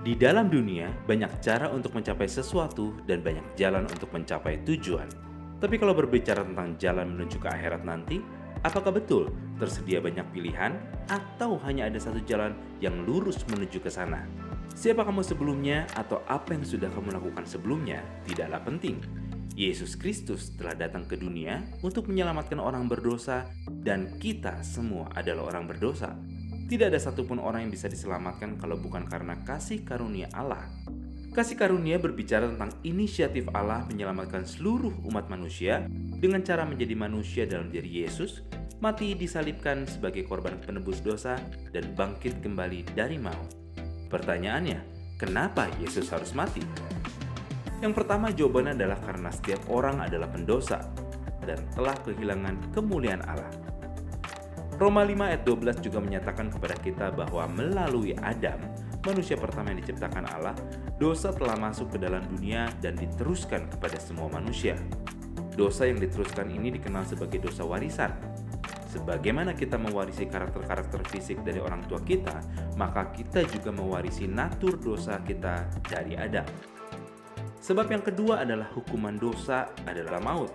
Di dalam dunia, banyak cara untuk mencapai sesuatu dan banyak jalan untuk mencapai tujuan. Tapi kalau berbicara tentang jalan menuju ke akhirat nanti, apakah betul tersedia banyak pilihan atau hanya ada satu jalan yang lurus menuju ke sana? Siapa kamu sebelumnya atau apa yang sudah kamu lakukan sebelumnya tidaklah penting. Yesus Kristus telah datang ke dunia untuk menyelamatkan orang berdosa dan kita semua adalah orang berdosa. Tidak ada satupun orang yang bisa diselamatkan kalau bukan karena kasih karunia Allah. Kasih karunia berbicara tentang inisiatif Allah menyelamatkan seluruh umat manusia dengan cara menjadi manusia dalam diri Yesus, mati disalibkan sebagai korban penebus dosa, dan bangkit kembali dari maut. Pertanyaannya, kenapa Yesus harus mati? Yang pertama jawabannya adalah karena setiap orang adalah pendosa dan telah kehilangan kemuliaan Allah. Roma 5 ayat 12 juga menyatakan kepada kita bahwa melalui Adam, manusia pertama yang diciptakan Allah, dosa telah masuk ke dalam dunia dan diteruskan kepada semua manusia. Dosa yang diteruskan ini dikenal sebagai dosa warisan. Sebagaimana kita mewarisi karakter-karakter fisik dari orang tua kita, maka kita juga mewarisi natur dosa kita dari Adam. Sebab yang kedua adalah hukuman dosa adalah maut.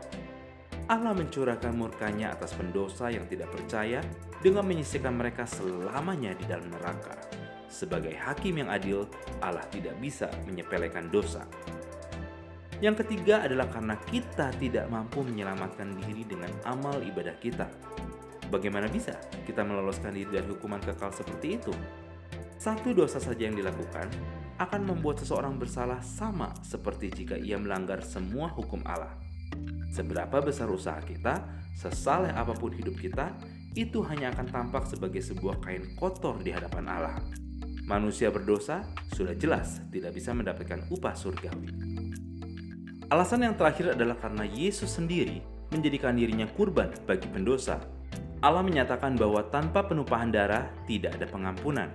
Allah mencurahkan murkanya atas pendosa yang tidak percaya dengan menyisihkan mereka selamanya di dalam neraka. Sebagai hakim yang adil, Allah tidak bisa menyepelekan dosa. Yang ketiga adalah karena kita tidak mampu menyelamatkan diri dengan amal ibadah kita. Bagaimana bisa kita meloloskan diri dari hukuman kekal seperti itu? Satu dosa saja yang dilakukan akan membuat seseorang bersalah sama seperti jika ia melanggar semua hukum Allah. Seberapa besar usaha kita, sesaleh apapun hidup kita, itu hanya akan tampak sebagai sebuah kain kotor di hadapan Allah. Manusia berdosa sudah jelas tidak bisa mendapatkan upah surgawi. Alasan yang terakhir adalah karena Yesus sendiri menjadikan dirinya kurban bagi pendosa. Allah menyatakan bahwa tanpa penumpahan darah tidak ada pengampunan.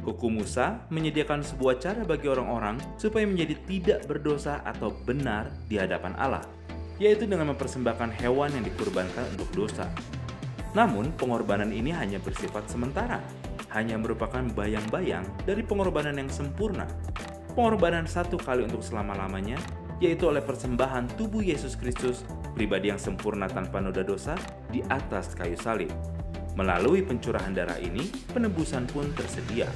Hukum Musa menyediakan sebuah cara bagi orang-orang supaya menjadi tidak berdosa atau benar di hadapan Allah, yaitu dengan mempersembahkan hewan yang dikurbankan untuk dosa. Namun, pengorbanan ini hanya bersifat sementara, hanya merupakan bayang-bayang dari pengorbanan yang sempurna. Pengorbanan satu kali untuk selama-lamanya, yaitu oleh persembahan tubuh Yesus Kristus, pribadi yang sempurna tanpa noda dosa, di atas kayu salib. Melalui pencurahan darah ini, penebusan pun tersedia.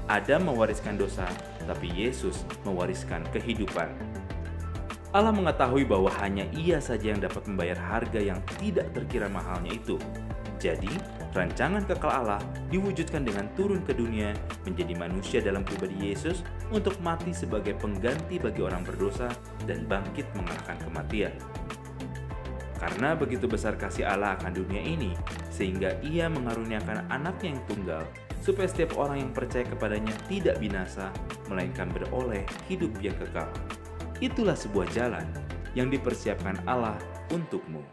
Adam mewariskan dosa, tapi Yesus mewariskan kehidupan. Allah mengetahui bahwa hanya Ia saja yang dapat membayar harga yang tidak terkira mahalnya itu. Jadi, rancangan kekal Allah diwujudkan dengan turun ke dunia menjadi manusia dalam pribadi Yesus untuk mati sebagai pengganti bagi orang berdosa dan bangkit mengalahkan kematian. Karena begitu besar kasih Allah akan dunia ini, sehingga Ia mengaruniakan anaknya yang tunggal, supaya setiap orang yang percaya kepadanya tidak binasa, melainkan beroleh hidup yang kekal. Itulah sebuah jalan yang dipersiapkan Allah untukmu.